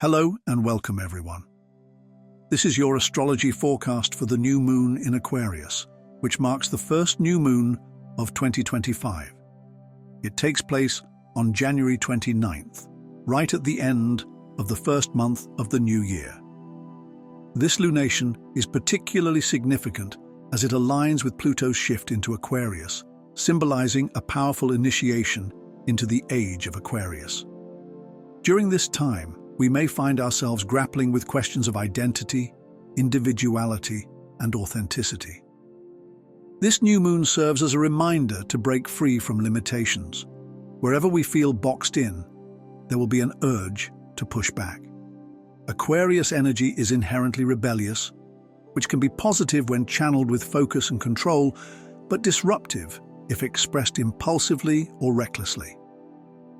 Hello and welcome everyone. This is your astrology forecast for the new moon in Aquarius, which marks the first new moon of 2025. It takes place on January 29th, right at the end of the first month of the new year. This lunation is particularly significant as it aligns with Pluto's shift into Aquarius, symbolizing a powerful initiation into the age of Aquarius. During this time, we may find ourselves grappling with questions of identity, individuality, and authenticity. This new moon serves as a reminder to break free from limitations. Wherever we feel boxed in, there will be an urge to push back. Aquarius energy is inherently rebellious, which can be positive when channeled with focus and control, but disruptive if expressed impulsively or recklessly.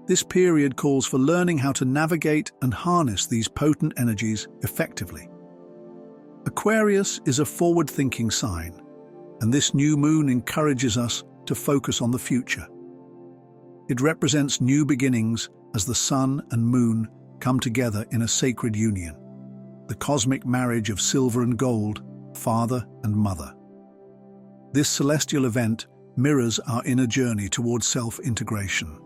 This period calls for learning how to navigate and harness these potent energies effectively. Aquarius is a forward-thinking sign, and this new moon encourages us to focus on the future. It represents new beginnings as the sun and moon come together in a sacred union, the cosmic marriage of silver and gold, father and mother. This celestial event mirrors our inner journey towards self-integration.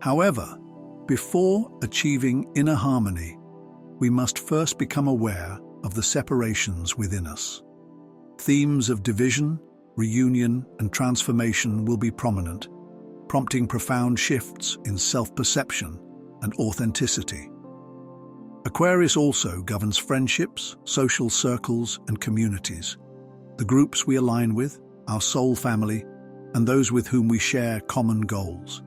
However, before achieving inner harmony, we must first become aware of the separations within us. Themes of division, reunion, and transformation will be prominent, prompting profound shifts in self-perception and authenticity. Aquarius also governs friendships, social circles, and communities, the groups we align with, our soul family, and those with whom we share common goals.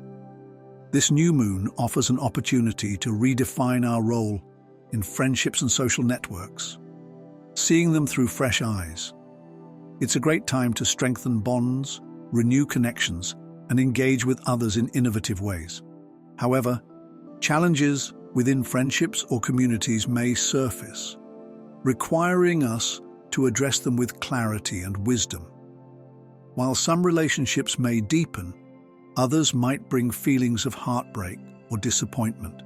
This new moon offers an opportunity to redefine our role in friendships and social networks, seeing them through fresh eyes. It's a great time to strengthen bonds, renew connections, and engage with others in innovative ways. However, challenges within friendships or communities may surface, requiring us to address them with clarity and wisdom. While some relationships may deepen, others might bring feelings of heartbreak or disappointment.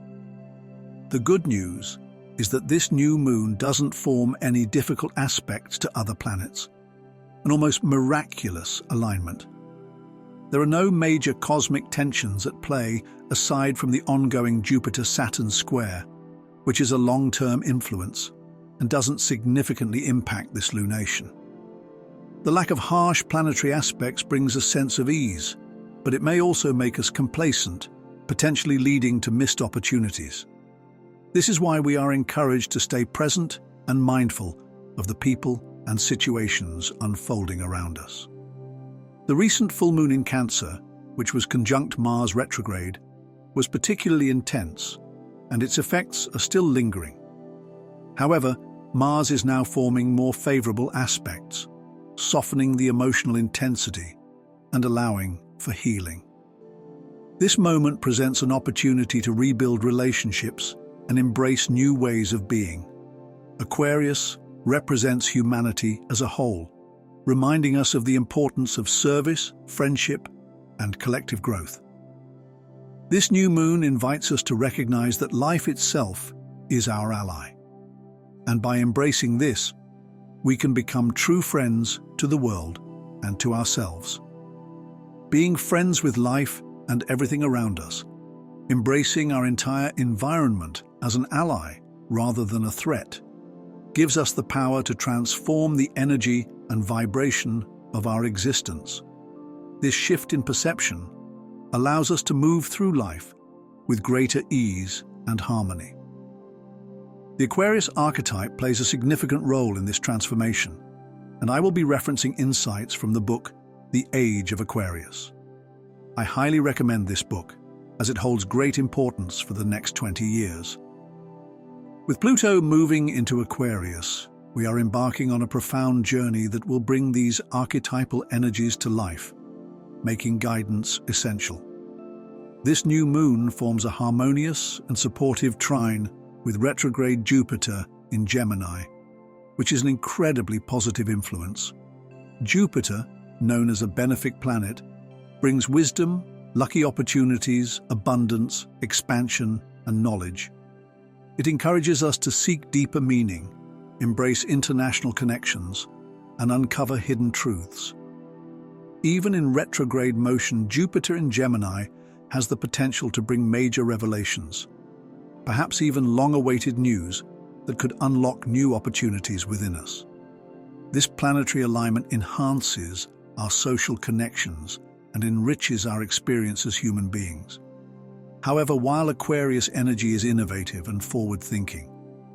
The good news is that this new moon doesn't form any difficult aspects to other planets, an almost miraculous alignment. There are no major cosmic tensions at play aside from the ongoing Jupiter-Saturn square, which is a long-term influence and doesn't significantly impact this lunation. The lack of harsh planetary aspects brings a sense of ease, but it may also make us complacent, potentially leading to missed opportunities. This is why we are encouraged to stay present and mindful of the people and situations unfolding around us. The recent full moon in Cancer, which was conjunct Mars retrograde, was particularly intense, and its effects are still lingering. However, Mars is now forming more favorable aspects, softening the emotional intensity and allowing for healing. This moment presents an opportunity to rebuild relationships and embrace new ways of being. Aquarius represents humanity as a whole, reminding us of the importance of service, friendship, and collective growth. This new moon invites us to recognize that life itself is our ally, and by embracing this, we can become true friends to the world and to ourselves. Being friends with life and everything around us, embracing our entire environment as an ally rather than a threat, gives us the power to transform the energy and vibration of our existence. This shift in perception allows us to move through life with greater ease and harmony. The Aquarius archetype plays a significant role in this transformation, and I will be referencing insights from the book The Age of Aquarius. I highly recommend this book, as it holds great importance for the next 20 years. With Pluto moving into Aquarius, we are embarking on a profound journey that will bring these archetypal energies to life, making guidance essential. This new moon forms a harmonious and supportive trine with retrograde Jupiter in Gemini, which is an incredibly positive influence. Jupiter, known as a benefic planet, brings wisdom, lucky opportunities, abundance, expansion, and knowledge. It encourages us to seek deeper meaning, embrace international connections, and uncover hidden truths. Even in retrograde motion, Jupiter in Gemini has the potential to bring major revelations, perhaps even long-awaited news that could unlock new opportunities within us. This planetary alignment enhances our social connections and enriches our experience as human beings. However, while Aquarius energy is innovative and forward-thinking,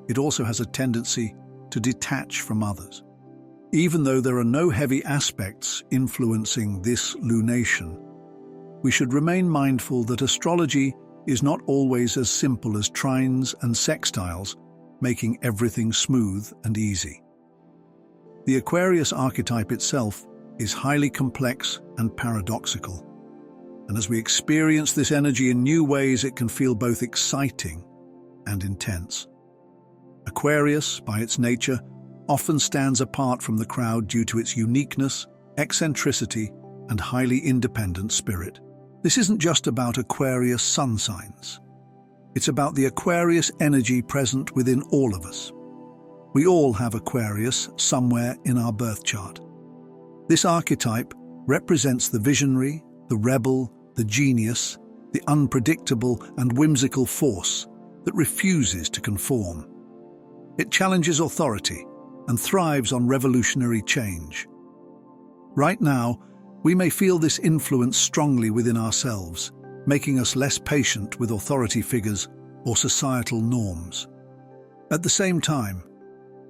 it also has a tendency to detach from others. Even though there are no heavy aspects influencing this lunation, we should remain mindful that astrology is not always as simple as trines and sextiles, making everything smooth and easy. The Aquarius archetype itself is highly complex and paradoxical, and as we experience this energy in new ways, it can feel both exciting and intense. Aquarius, by its nature, often stands apart from the crowd due to its uniqueness, eccentricity, and highly independent spirit. This isn't just about Aquarius sun signs. It's about the Aquarius energy present within all of us. We all have Aquarius somewhere in our birth chart. This archetype represents the visionary, the rebel, the genius, the unpredictable and whimsical force that refuses to conform. It challenges authority and thrives on revolutionary change. Right now, we may feel this influence strongly within ourselves, making us less patient with authority figures or societal norms. At the same time,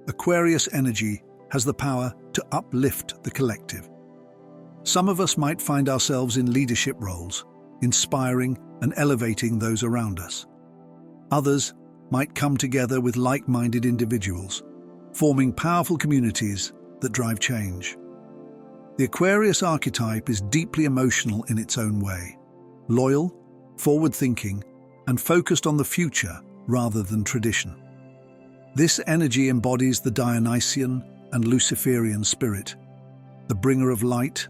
Aquarius energy has the power to uplift the collective. Some of us might find ourselves in leadership roles, inspiring and elevating those around us. Others might come together with like-minded individuals, forming powerful communities that drive change. The Aquarius archetype is deeply emotional in its own way, loyal, forward-thinking, and focused on the future rather than tradition. This energy embodies the Dionysian and Luciferian spirit, the bringer of light,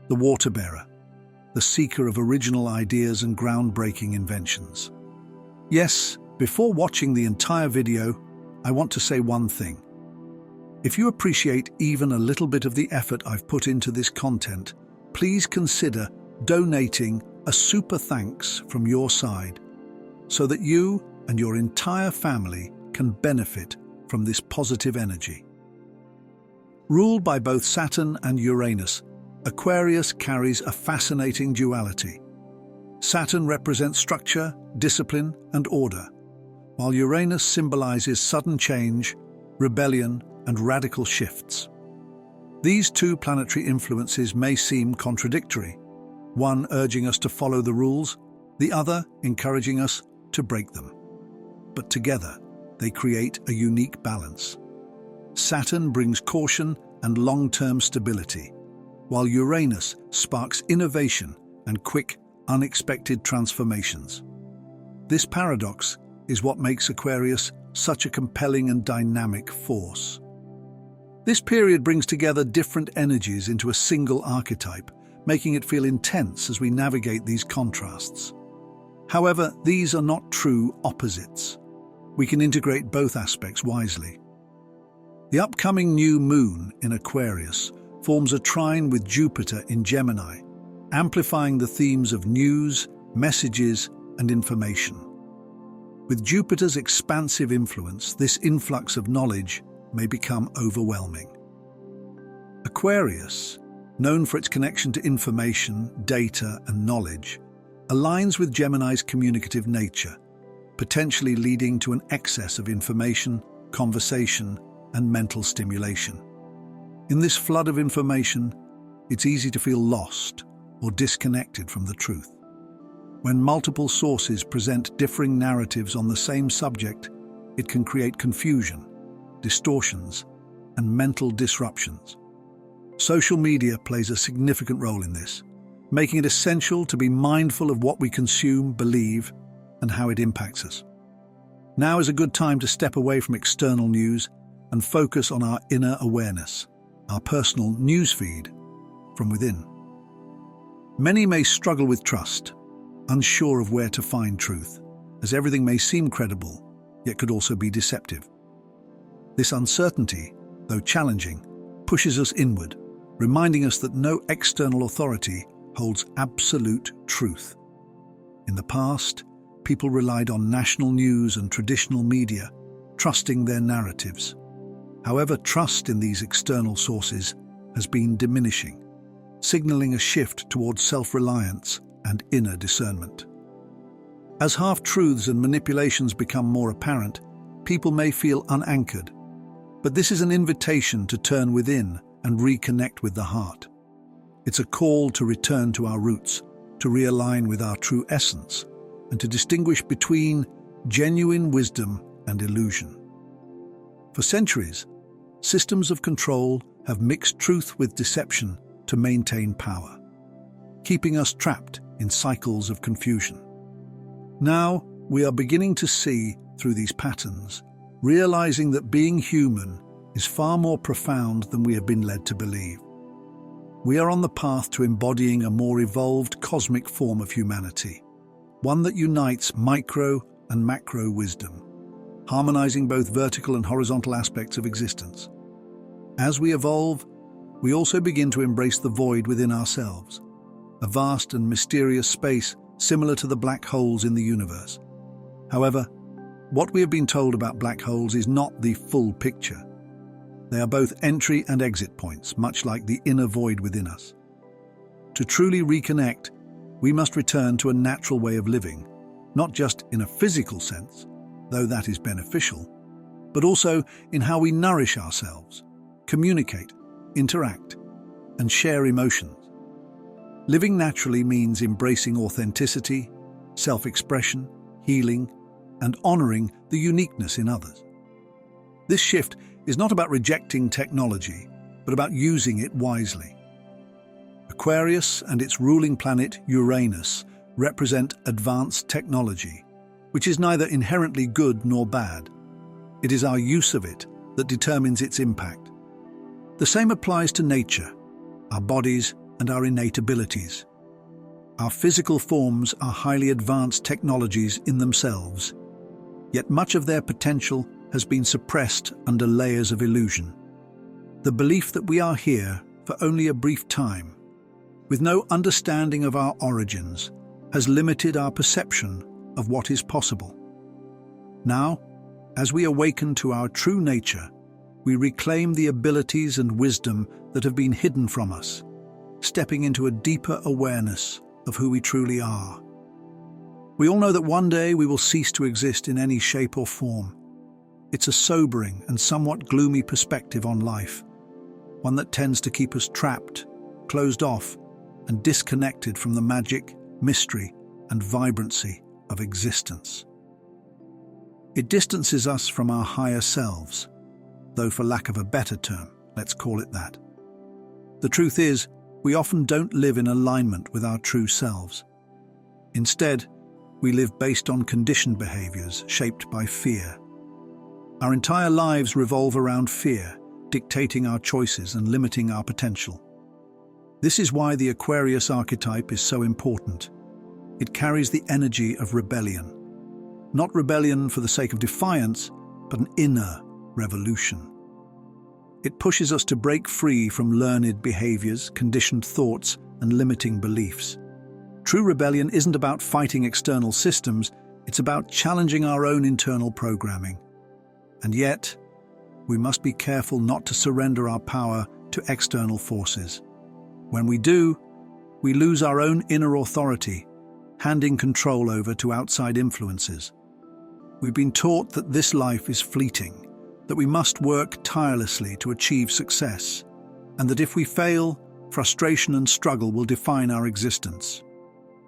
the water-bearer, the seeker of original ideas and groundbreaking inventions. Yes, before watching the entire video, I want to say one thing. If you appreciate even a little bit of the effort I've put into this content, please consider donating a super thanks from your side so that you and your entire family can benefit from this positive energy. Ruled by both Saturn and Uranus, Aquarius carries a fascinating duality. Saturn represents structure, discipline, and order, while Uranus symbolizes sudden change, rebellion, and radical shifts. These two planetary influences may seem contradictory, one urging us to follow the rules, the other encouraging us to break them. But together, they create a unique balance. Saturn brings caution and long-term stability, while Uranus sparks innovation and quick, unexpected transformations. This paradox is what makes Aquarius such a compelling and dynamic force. This period brings together different energies into a single archetype, making it feel intense as we navigate these contrasts. However, these are not true opposites. We can integrate both aspects wisely. The upcoming new moon in Aquarius forms a trine with Jupiter in Gemini, amplifying the themes of news, messages, and information. With Jupiter's expansive influence, this influx of knowledge may become overwhelming. Aquarius, known for its connection to information, data, and knowledge, aligns with Gemini's communicative nature, potentially leading to an excess of information, conversation, and mental stimulation. In this flood of information, it's easy to feel lost or disconnected from the truth. When multiple sources present differing narratives on the same subject, it can create confusion, distortions, and mental disruptions. Social media plays a significant role in this, making it essential to be mindful of what we consume, believe, and how it impacts us. Now is a good time to step away from external news and focus on our inner awareness, our personal newsfeed from within. Many may struggle with trust, unsure of where to find truth, as everything may seem credible, yet could also be deceptive. This uncertainty, though challenging, pushes us inward, reminding us that no external authority holds absolute truth. In the past, people relied on national news and traditional media, trusting their narratives. However, trust in these external sources has been diminishing, signaling a shift towards self-reliance and inner discernment. As half-truths and manipulations become more apparent, people may feel unanchored, but this is an invitation to turn within and reconnect with the heart. It's a call to return to our roots, to realign with our true essence, and to distinguish between genuine wisdom and illusion. For centuries, systems of control have mixed truth with deception to maintain power, keeping us trapped in cycles of confusion. Now, we are beginning to see through these patterns, realizing that being human is far more profound than we have been led to believe. We are on the path to embodying a more evolved cosmic form of humanity, one that unites micro and macro wisdom, harmonizing both vertical and horizontal aspects of existence. As we evolve, we also begin to embrace the void within ourselves, a vast and mysterious space similar to the black holes in the universe. However, what we have been told about black holes is not the full picture. They are both entry and exit points, much like the inner void within us. To truly reconnect, we must return to a natural way of living, not just in a physical sense, though that is beneficial, but also in how we nourish ourselves, communicate, interact, and share emotions. Living naturally means embracing authenticity, self-expression, healing, and honoring the uniqueness in others. This shift is not about rejecting technology, but about using it wisely. Aquarius and its ruling planet Uranus represent advanced technology, which is neither inherently good nor bad. It is our use of it that determines its impact. The same applies to nature, our bodies, and our innate abilities. Our physical forms are highly advanced technologies in themselves, yet much of their potential has been suppressed under layers of illusion. The belief that we are here for only a brief time, with no understanding of our origins, has limited our perception of what is possible. Now, as we awaken to our true nature, we reclaim the abilities and wisdom that have been hidden from us, stepping into a deeper awareness of who we truly are. We all know that one day we will cease to exist in any shape or form. It's a sobering and somewhat gloomy perspective on life, one that tends to keep us trapped, closed off, and disconnected from the magic, mystery, and vibrancy of existence. It distances us from our higher selves, though for lack of a better term, let's call it that. The truth is, we often don't live in alignment with our true selves. Instead, we live based on conditioned behaviors shaped by fear. Our entire lives revolve around fear, dictating our choices and limiting our potential. This is why the Aquarius archetype is so important. It carries the energy of rebellion. Not rebellion for the sake of defiance, but an inner revolution. It pushes us to break free from learned behaviors, conditioned thoughts, and limiting beliefs. True rebellion isn't about fighting external systems, it's about challenging our own internal programming. And yet, we must be careful not to surrender our power to external forces. When we do, we lose our own inner authority, handing control over to outside influences. We've been taught that this life is fleeting, that we must work tirelessly to achieve success, and that if we fail, frustration and struggle will define our existence.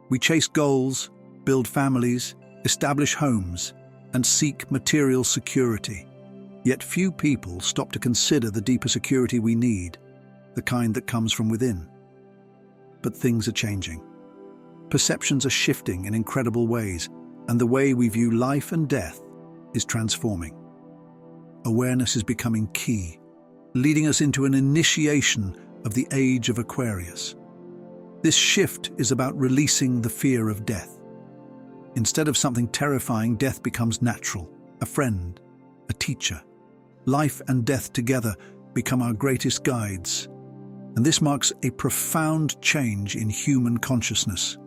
We chase goals, build families, establish homes, and seek material security. Yet few people stop to consider the deeper security we need, the kind that comes from within. But things are changing. Perceptions are shifting in incredible ways, and the way we view life and death is transforming. Awareness is becoming key, leading us into an initiation of the age of Aquarius. This shift is about releasing the fear of death. Instead of something terrifying, death becomes natural, a friend, a teacher. Life and death together become our greatest guides, and this marks a profound change in human consciousness.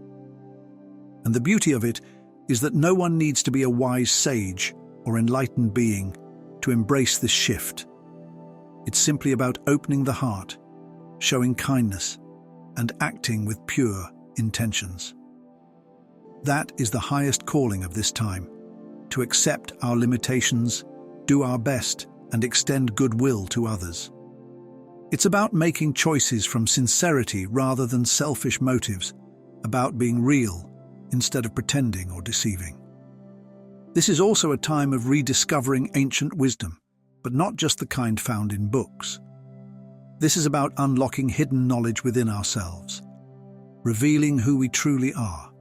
And the beauty of it is that no one needs to be a wise sage or enlightened being to embrace this shift. It's simply about opening the heart, showing kindness, and acting with pure intentions. That is the highest calling of this time, to accept our limitations, do our best, and extend goodwill to others. It's about making choices from sincerity rather than selfish motives, about being real instead of pretending or deceiving. This is also a time of rediscovering ancient wisdom, but not just the kind found in books. This is about unlocking hidden knowledge within ourselves, revealing who we truly are,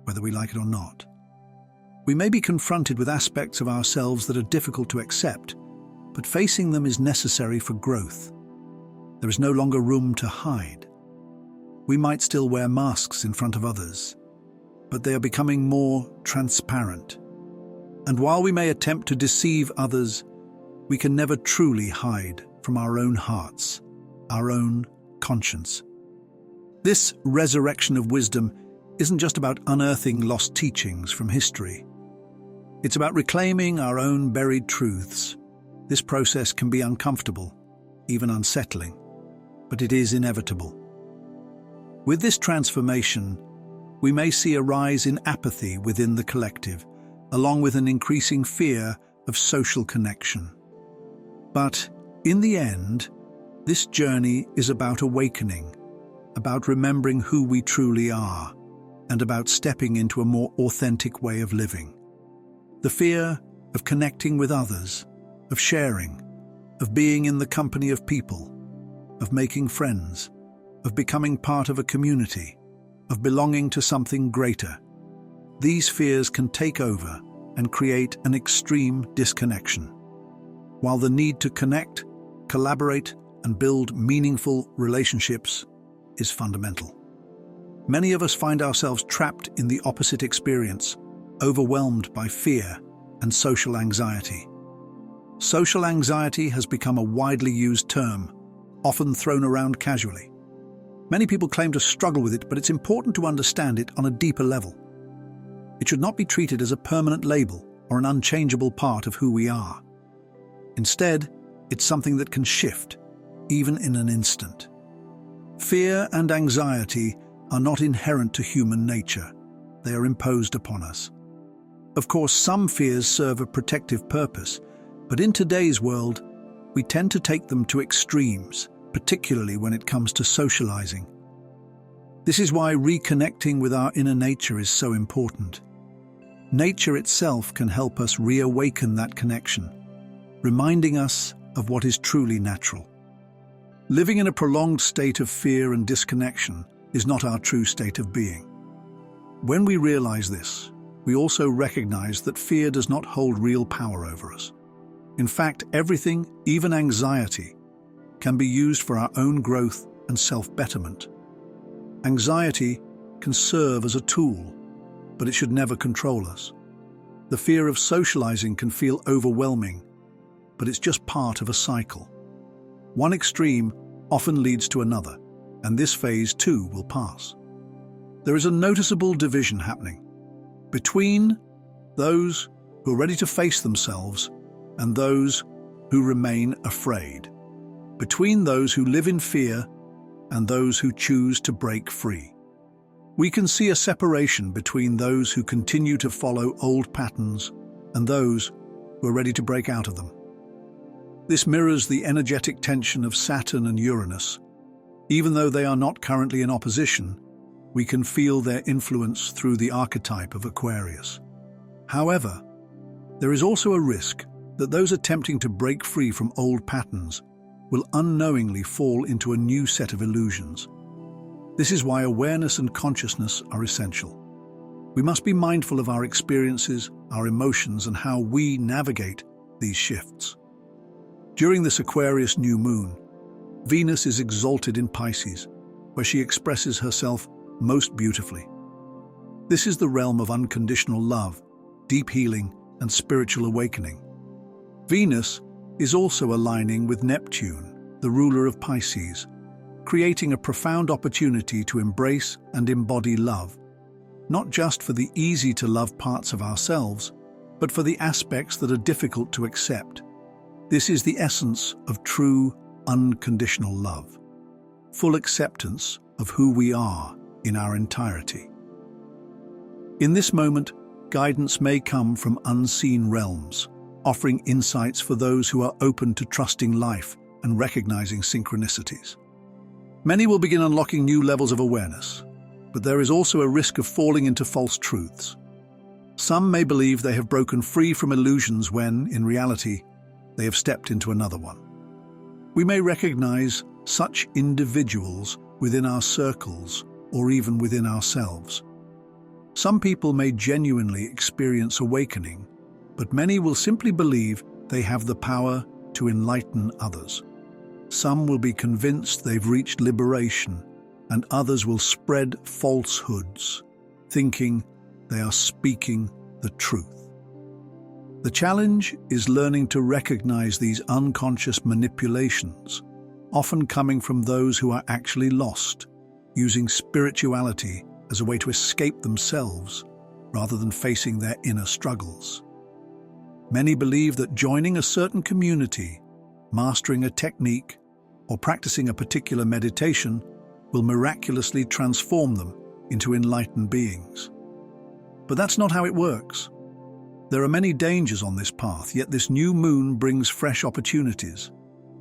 whether we like it or not. We may be confronted with aspects of ourselves that are difficult to accept, but facing them is necessary for growth. There is no longer room to hide. We might still wear masks in front of others, but they are becoming more transparent. And while we may attempt to deceive others, we can never truly hide from our own hearts, our own conscience. This resurrection of wisdom isn't just about unearthing lost teachings from history. It's about reclaiming our own buried truths. This process can be uncomfortable, even unsettling, but it is inevitable. With this transformation, we may see a rise in apathy within the collective, along with an increasing fear of social connection. But in the end, this journey is about awakening, about remembering who we truly are, and about stepping into a more authentic way of living. The fear of connecting with others, of sharing, of being in the company of people, of making friends, of becoming part of a community, of belonging to something greater. These fears can take over and create an extreme disconnection, while the need to connect, collaborate, and build meaningful relationships is fundamental. Many of us find ourselves trapped in the opposite experience, overwhelmed by fear and social anxiety. Social anxiety has become a widely used term, often thrown around casually. Many people claim to struggle with it, but it's important to understand it on a deeper level. It should not be treated as a permanent label or an unchangeable part of who we are. Instead, it's something that can shift, even in an instant. Fear and anxiety are not inherent to human nature. They are imposed upon us. Of course, some fears serve a protective purpose, but in today's world, we tend to take them to extremes, particularly when it comes to socializing. This is why reconnecting with our inner nature is so important. Nature itself can help us reawaken that connection, reminding us of what is truly natural. Living in a prolonged state of fear and disconnection is not our true state of being. When we realize this, we also recognize that fear does not hold real power over us. In fact, everything, even anxiety, can be used for our own growth and self-betterment. Anxiety can serve as a tool, but it should never control us. The fear of socializing can feel overwhelming, but it's just part of a cycle. One extreme often leads to another, and this phase too will pass. There is a noticeable division happening between those who are ready to face themselves and those who remain afraid, between those who live in fear and those who choose to break free. We can see a separation between those who continue to follow old patterns and those who are ready to break out of them. This mirrors the energetic tension of Saturn and Uranus. Even though they are not currently in opposition, we can feel their influence through the archetype of Aquarius. However, there is also a risk that those attempting to break free from old patterns will unknowingly fall into a new set of illusions. This is why awareness and consciousness are essential. We must be mindful of our experiences, our emotions, and how we navigate these shifts. During this Aquarius New Moon, Venus is exalted in Pisces, where she expresses herself most beautifully. This is the realm of unconditional love, deep healing, and spiritual awakening. Venus is also aligning with Neptune, the ruler of Pisces, creating a profound opportunity to embrace and embody love, not just for the easy-to-love parts of ourselves, but for the aspects that are difficult to accept. This is the essence of true, unconditional love. Full acceptance of who we are in our entirety. In this moment, guidance may come from unseen realms, offering insights for those who are open to trusting life and recognizing synchronicities. Many will begin unlocking new levels of awareness, but there is also a risk of falling into false truths. Some may believe they have broken free from illusions when, in reality, they have stepped into another one. We may recognize such individuals within our circles or even within ourselves. Some people may genuinely experience awakening, but many will simply believe they have the power to enlighten others. Some will be convinced they've reached liberation, and others will spread falsehoods, thinking they are speaking the truth. The challenge is learning to recognize these unconscious manipulations, often coming from those who are actually lost, using spirituality as a way to escape themselves rather than facing their inner struggles. Many believe that joining a certain community, mastering a technique, or practicing a particular meditation will miraculously transform them into enlightened beings. But that's not how it works. There are many dangers on this path, yet this new moon brings fresh opportunities,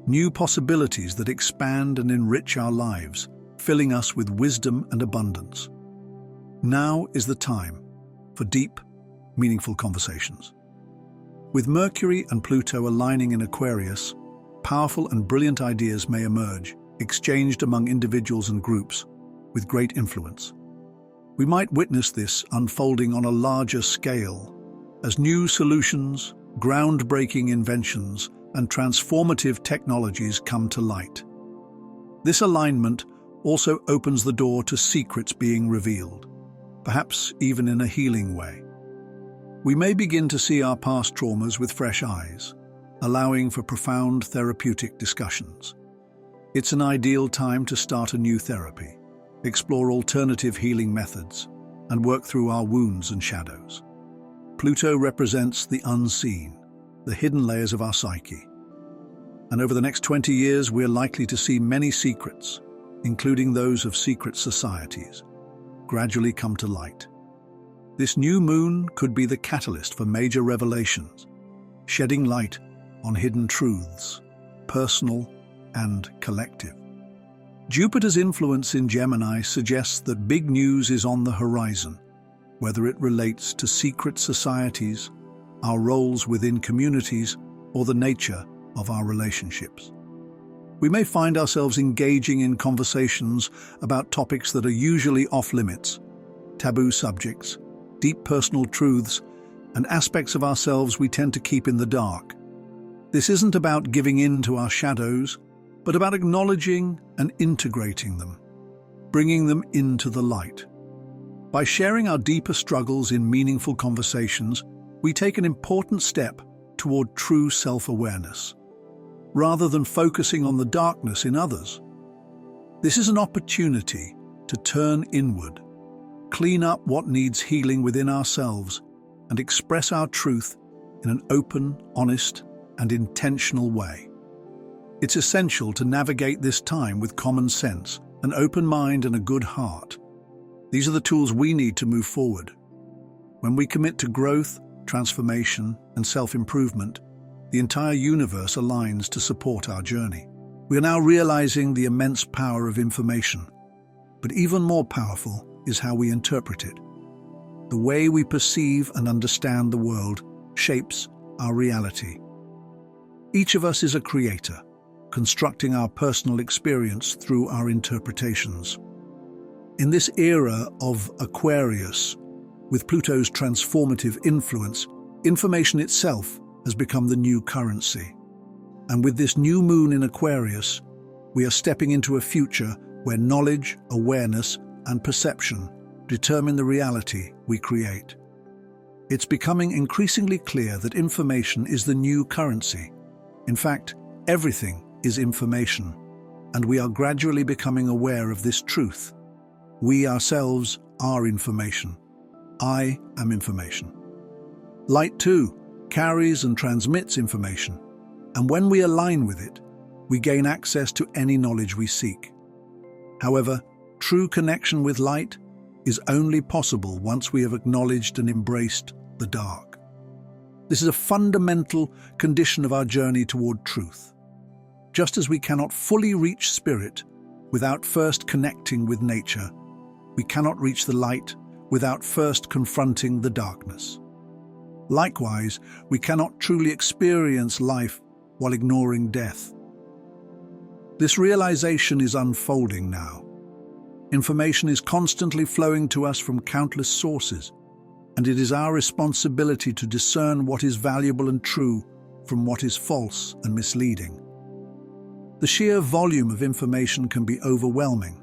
new possibilities that expand and enrich our lives, filling us with wisdom and abundance. Now is the time for deep, meaningful conversations. With Mercury and Pluto aligning in Aquarius, powerful and brilliant ideas may emerge, exchanged among individuals and groups, with great influence. We might witness this unfolding on a larger scale, as new solutions, groundbreaking inventions, and transformative technologies come to light. This alignment also opens the door to secrets being revealed, perhaps even in a healing way. We may begin to see our past traumas with fresh eyes, allowing for profound therapeutic discussions. It's an ideal time to start a new therapy, explore alternative healing methods, and work through our wounds and shadows. Pluto represents the unseen, the hidden layers of our psyche. And over the next 20 years, we're likely to see many secrets, including those of secret societies, gradually come to light. This new moon could be the catalyst for major revelations, shedding light on hidden truths, personal and collective. Jupiter's influence in Gemini suggests that big news is on the horizon, whether it relates to secret societies, our roles within communities, or the nature of our relationships. We may find ourselves engaging in conversations about topics that are usually off-limits, taboo subjects, deep personal truths, and aspects of ourselves we tend to keep in the dark. This isn't about giving in to our shadows, but about acknowledging and integrating them, bringing them into the light. By sharing our deeper struggles in meaningful conversations, we take an important step toward true self-awareness, rather than focusing on the darkness in others. This is an opportunity to turn inward, clean up what needs healing within ourselves, and express our truth in an open, honest, and intentional way. It's essential to navigate this time with common sense, an open mind, and a good heart. These are the tools we need to move forward. When we commit to growth, transformation, and self-improvement, the entire universe aligns to support our journey. We are now realizing the immense power of information, but even more powerful is how we interpret it. The way we perceive and understand the world shapes our reality. Each of us is a creator, constructing our personal experience through our interpretations. In this era of Aquarius, with Pluto's transformative influence, information itself has become the new currency. And with this new moon in Aquarius, we are stepping into a future where knowledge, awareness, and perception determine the reality we create. It's becoming increasingly clear that information is the new currency. In fact, everything is information, and we are gradually becoming aware of this truth. We ourselves are information. I am information. Light, too, carries and transmits information, and when we align with it, we gain access to any knowledge we seek. However, true connection with light is only possible once we have acknowledged and embraced the dark. This is a fundamental condition of our journey toward truth. Just as we cannot fully reach spirit without first connecting with nature, we cannot reach the light without first confronting the darkness. Likewise, we cannot truly experience life while ignoring death. This realization is unfolding now. Information is constantly flowing to us from countless sources, and it is our responsibility to discern what is valuable and true from what is false and misleading. The sheer volume of information can be overwhelming,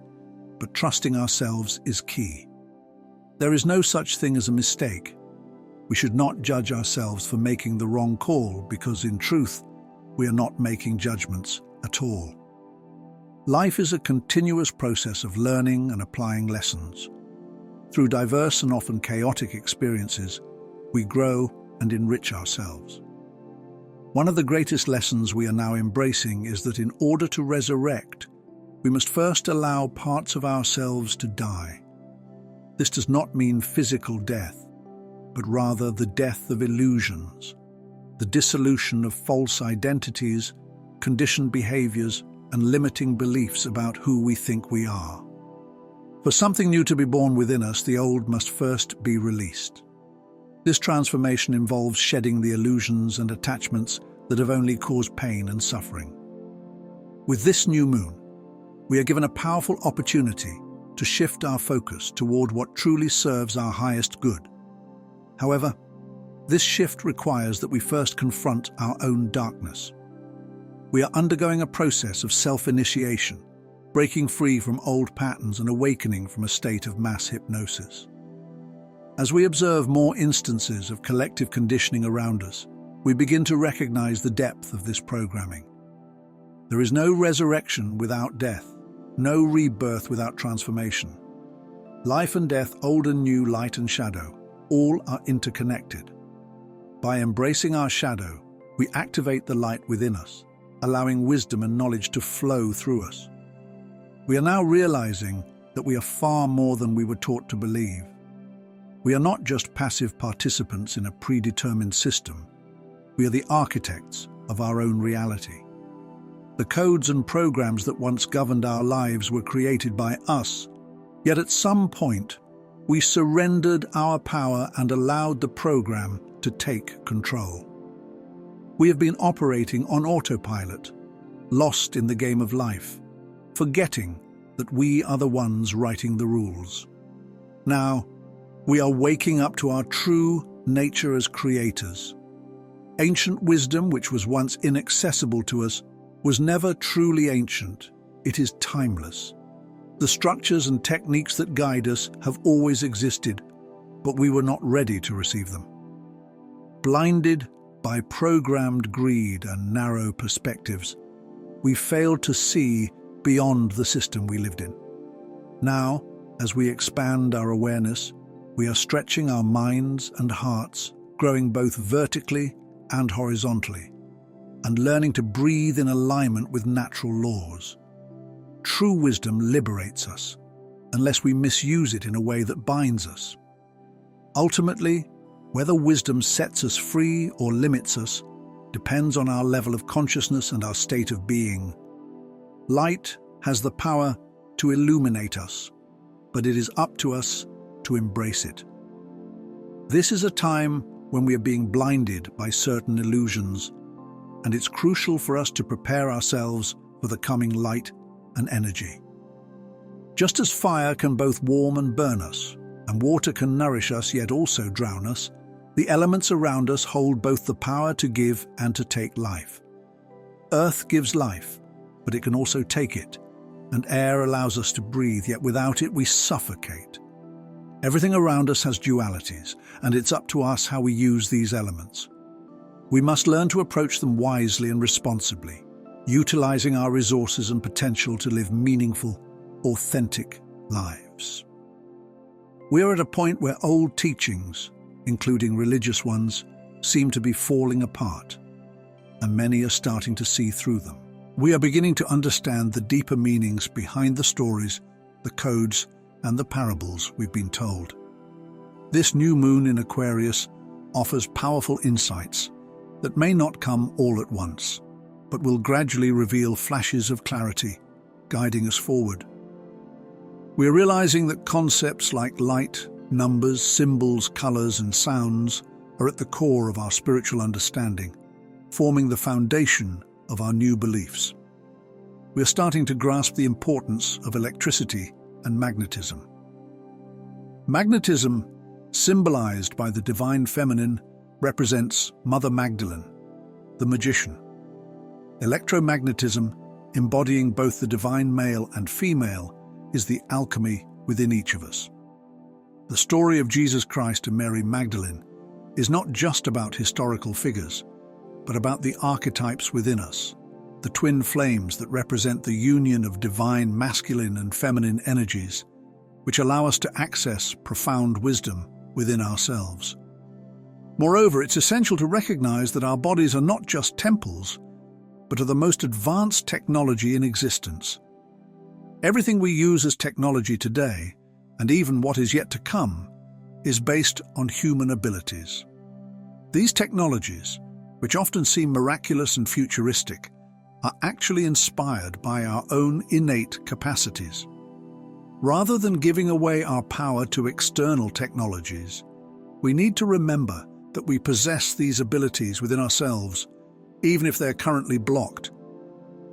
but trusting ourselves is key. There is no such thing as a mistake. We should not judge ourselves for making the wrong call because, in truth, we are not making judgments at all. Life is a continuous process of learning and applying lessons. Through diverse and often chaotic experiences, we grow and enrich ourselves. One of the greatest lessons we are now embracing is that in order to resurrect, we must first allow parts of ourselves to die. This does not mean physical death, but rather the death of illusions, the dissolution of false identities, conditioned behaviors, and limiting beliefs about who we think we are. For something new to be born within us, the old must first be released. This transformation involves shedding the illusions and attachments that have only caused pain and suffering. With this new moon, we are given a powerful opportunity to shift our focus toward what truly serves our highest good. However, this shift requires that we first confront our own darkness. We are undergoing a process of self-initiation, breaking free from old patterns and awakening from a state of mass hypnosis. As we observe more instances of collective conditioning around us, we begin to recognize the depth of this programming. There is no resurrection without death, no rebirth without transformation. Life and death, old and new, light and shadow, all are interconnected. By embracing our shadow, we activate the light within us, allowing wisdom and knowledge to flow through us. We are now realizing that we are far more than we were taught to believe. We are not just passive participants in a predetermined system. We are the architects of our own reality. The codes and programs that once governed our lives were created by us, yet at some point, we surrendered our power and allowed the program to take control. We have been operating on autopilot, lost in the game of life, forgetting that we are the ones writing the rules. Now, we are waking up to our true nature as creators. Ancient wisdom, which was once inaccessible to us, was never truly ancient. It is timeless. The structures and techniques that guide us have always existed, but we were not ready to receive them. Blinded by programmed greed and narrow perspectives, we failed to see beyond the system we lived in. Now, as we expand our awareness, we are stretching our minds and hearts, growing both vertically and horizontally, and learning to breathe in alignment with natural laws. True wisdom liberates us, unless we misuse it in a way that binds us. Ultimately, whether wisdom sets us free or limits us depends on our level of consciousness and our state of being. Light has the power to illuminate us, but it is up to us to embrace it. This is a time when we are being blinded by certain illusions, and it's crucial for us to prepare ourselves for the coming light and energy. Just as fire can both warm and burn us, and water can nourish us yet also drown us, the elements around us hold both the power to give and to take life. Earth gives life, but it can also take it, and air allows us to breathe, yet without it we suffocate. Everything around us has dualities, and it's up to us how we use these elements. We must learn to approach them wisely and responsibly, utilizing our resources and potential to live meaningful, authentic lives. We are at a point where old teachings, including religious ones, seem to be falling apart, and many are starting to see through them. We are beginning to understand the deeper meanings behind the stories, the codes, and the parables we've been told. This new moon in Aquarius offers powerful insights that may not come all at once, but will gradually reveal flashes of clarity, guiding us forward. We are realizing that concepts like light, numbers, symbols, colors, and sounds are at the core of our spiritual understanding, forming the foundation of our new beliefs. We are starting to grasp the importance of electricity and magnetism. Magnetism, symbolized by the divine feminine, represents Mother Magdalene, the magician. Electromagnetism, embodying both the divine male and female, is the alchemy within each of us. The story of Jesus Christ and Mary Magdalene is not just about historical figures, but about the archetypes within us, the twin flames that represent the union of divine masculine and feminine energies, which allow us to access profound wisdom within ourselves. Moreover, it's essential to recognize that our bodies are not just temples, but are the most advanced technology in existence. Everything we use as technology today, and even what is yet to come, is based on human abilities. These technologies, which often seem miraculous and futuristic, are actually inspired by our own innate capacities. Rather than giving away our power to external technologies, we need to remember that we possess these abilities within ourselves, even if they're currently blocked.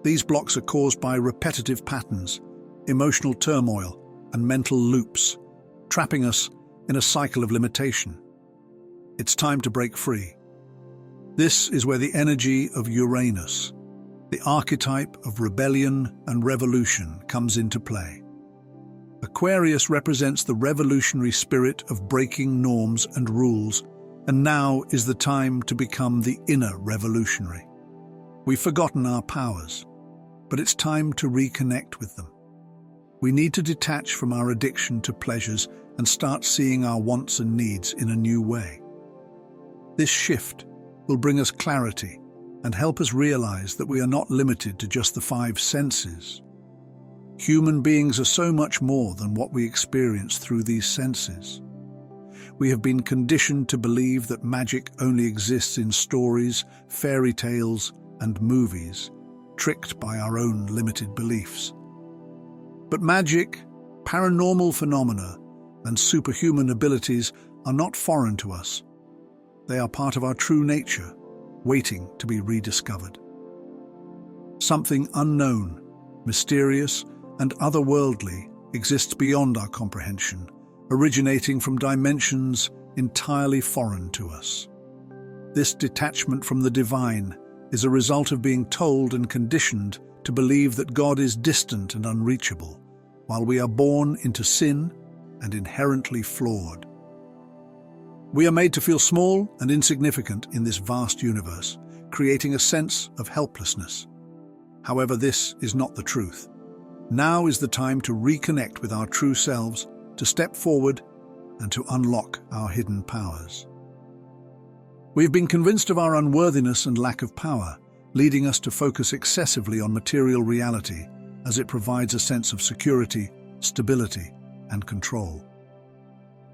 These blocks are caused by repetitive patterns, emotional turmoil, and mental loops, trapping us in a cycle of limitation. It's time to break free. This is where the energy of Uranus, the archetype of rebellion and revolution, comes into play. Aquarius represents the revolutionary spirit of breaking norms and rules, and now is the time to become the inner revolutionary. We've forgotten our powers, but it's time to reconnect with them. We need to detach from our addiction to pleasures and start seeing our wants and needs in a new way. This shift will bring us clarity and help us realize that we are not limited to just the five senses. Human beings are so much more than what we experience through these senses. We have been conditioned to believe that magic only exists in stories, fairy tales, and movies, tricked by our own limited beliefs. But magic, paranormal phenomena, and superhuman abilities are not foreign to us. They are part of our true nature, waiting to be rediscovered. Something unknown, mysterious, and otherworldly exists beyond our comprehension, originating from dimensions entirely foreign to us. This detachment from the divine is a result of being told and conditioned to believe that God is distant and unreachable, while we are born into sin and inherently flawed. We are made to feel small and insignificant in this vast universe, creating a sense of helplessness. However, this is not the truth. Now is the time to reconnect with our true selves, to step forward, and to unlock our hidden powers. We have been convinced of our unworthiness and lack of power, leading us to focus excessively on material reality, as it provides a sense of security, stability, and control.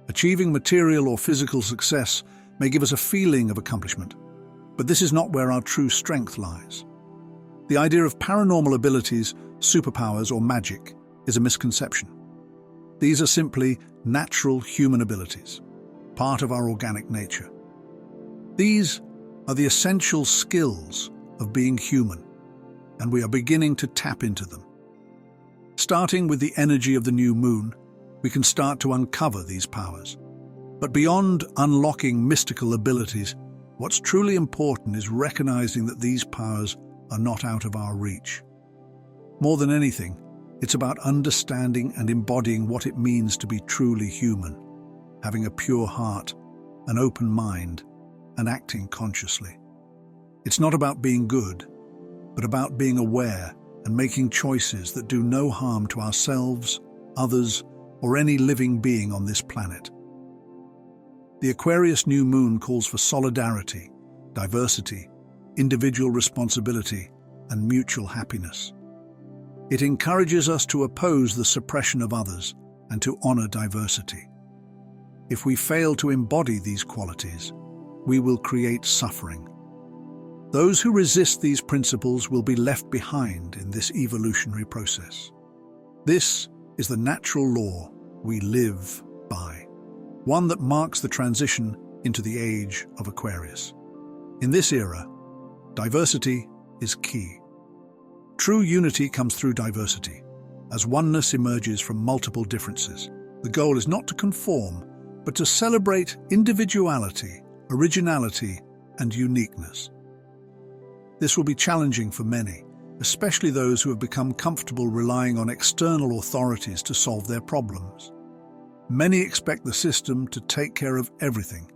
Achieving material or physical success may give us a feeling of accomplishment, but this is not where our true strength lies. The idea of paranormal abilities, superpowers, or magic is a misconception. These are simply natural human abilities, part of our organic nature. These are the essential skills of being human, and we are beginning to tap into them. Starting with the energy of the new moon, we can start to uncover these powers. But beyond unlocking mystical abilities, what's truly important is recognizing that these powers are not out of our reach. More than anything, it's about understanding and embodying what it means to be truly human. having a pure heart, an open mind, and acting consciously. It's not about being good, but about being aware and making choices that do no harm to ourselves, others, or any living being on this planet. The Aquarius New Moon calls for solidarity, diversity, individual responsibility, and mutual happiness. It encourages us to oppose the suppression of others and to honor diversity. If we fail to embody these qualities, we will create suffering. Those who resist these principles will be left behind in this evolutionary process. This is the natural law we live by, one that marks the transition into the age of Aquarius. In this era, diversity is key. True unity comes through diversity. As oneness emerges from multiple differences, the goal is not to conform, but to celebrate individuality, originality, and uniqueness. This will be challenging for many, especially those who have become comfortable relying on external authorities to solve their problems. Many expect the system to take care of everything,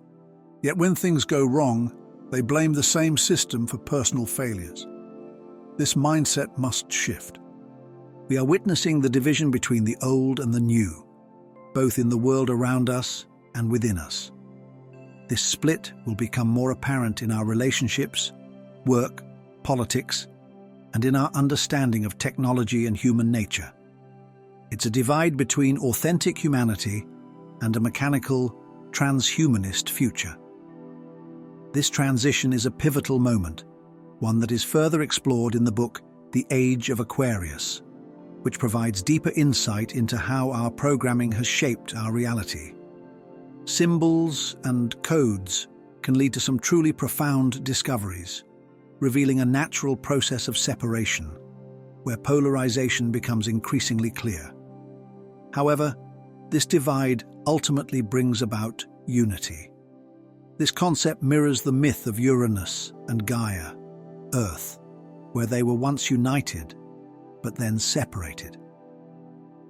yet when things go wrong, they blame the same system for personal failures. This mindset must shift. We are witnessing the division between the old and the new, both in the world around us and within us. This split will become more apparent in our relationships, work, politics, and in our understanding of technology and human nature. It's a divide between authentic humanity and a mechanical, transhumanist future. This transition is a pivotal moment, one that is further explored in the book The Age of Aquarius, which provides deeper insight into how our programming has shaped our reality. Symbols and codes can lead to some truly profound discoveries, revealing a natural process of separation, where polarization becomes increasingly clear. However, this divide ultimately brings about unity. This concept mirrors the myth of Uranus and Gaia, Earth, where they were once united, but then separated.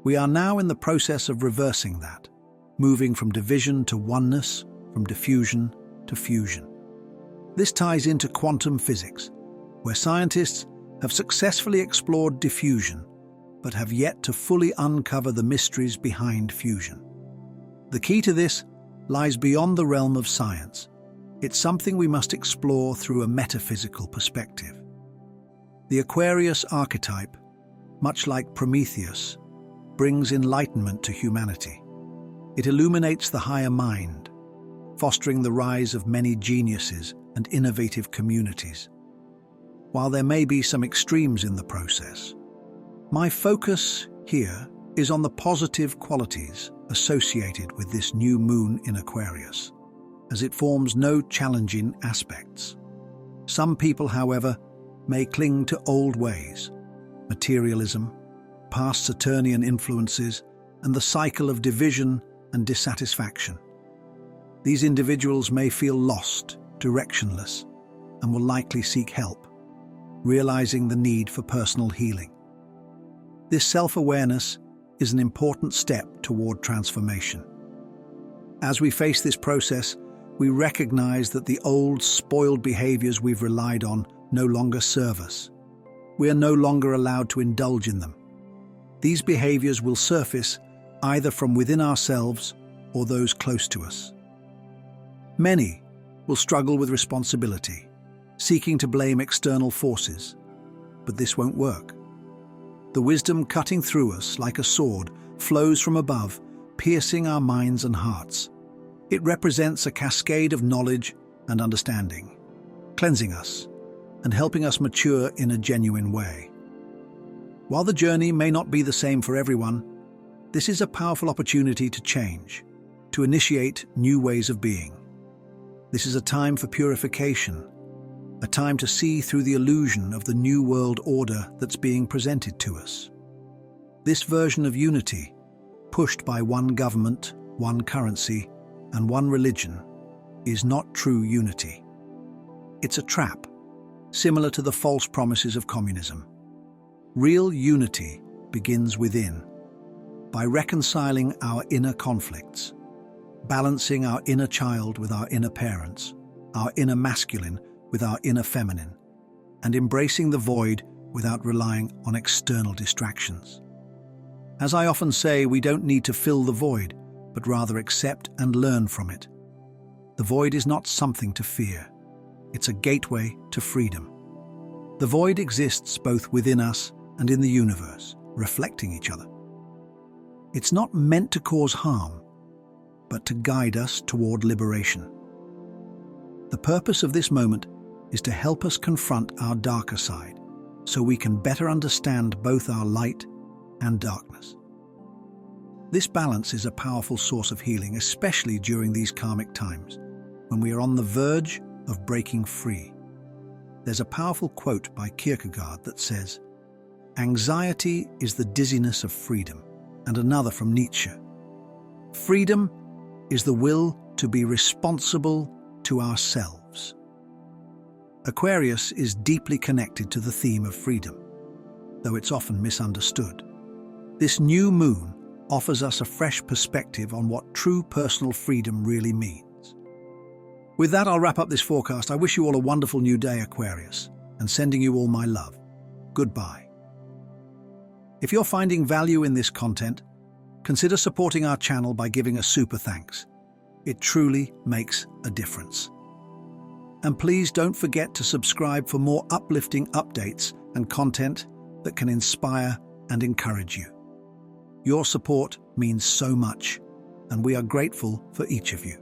We are now in the process of reversing that, moving from division to oneness, from diffusion to fusion. This ties into quantum physics, where scientists have successfully explored diffusion, but have yet to fully uncover the mysteries behind fusion. The key to this lies beyond the realm of science. It's something we must explore through a metaphysical perspective. The Aquarius archetype, much like Prometheus, brings enlightenment to humanity. It illuminates the higher mind, fostering the rise of many geniuses and innovative communities. While there may be some extremes in the process, my focus here is on the positive qualities associated with this new moon in Aquarius, as it forms no challenging aspects. Some people, however, may cling to old ways, materialism, past Saturnian influences, and the cycle of division and dissatisfaction. These individuals may feel lost, directionless, and will likely seek help, realizing the need for personal healing. This self-awareness is an important step toward transformation. As we face this process, we recognize that the old, spoiled behaviors we've relied on no longer serve us. We are no longer allowed to indulge in them. These behaviors will surface either from within ourselves or those close to us. Many will struggle with responsibility, seeking to blame external forces, but this won't work. The wisdom cutting through us like a sword flows from above, piercing our minds and hearts. It represents a cascade of knowledge and understanding, cleansing us and helping us mature in a genuine way. While the journey may not be the same for everyone, this is a powerful opportunity to change, to initiate new ways of being. This is a time for purification, a time to see through the illusion of the new world order that's being presented to us. This version of unity, pushed by one government, one currency, and one religion, is not true unity. It's a trap, similar to the false promises of communism. Real unity begins within, by reconciling our inner conflicts. balancing our inner child with our inner parents, our inner masculine with our inner feminine, and embracing the void without relying on external distractions. As I often say, we don't need to fill the void, but rather accept and learn from it. The void is not something to fear. It's a gateway to freedom. The void exists both within us and in the universe, reflecting each other. It's not meant to cause harm, but to guide us toward liberation. The purpose of this moment is to help us confront our darker side, so we can better understand both our light and darkness. This balance is a powerful source of healing, especially during these karmic times, when we are on the verge of breaking free. There's a powerful quote by Kierkegaard that says, "Anxiety is the dizziness of freedom," and another from Nietzsche. Freedom is the will to be responsible to ourselves. Aquarius is deeply connected to the theme of freedom, though it's often misunderstood. This new moon offers us a fresh perspective on what true personal freedom really means. With that, I'll wrap up this forecast. I wish you all a wonderful new day, Aquarius, and sending you all my love. Goodbye. If you're finding value in this content, consider supporting our channel by giving a super thanks. It truly makes a difference. And please don't forget to subscribe for more uplifting updates and content that can inspire and encourage you. Your support means so much, and we are grateful for each of you.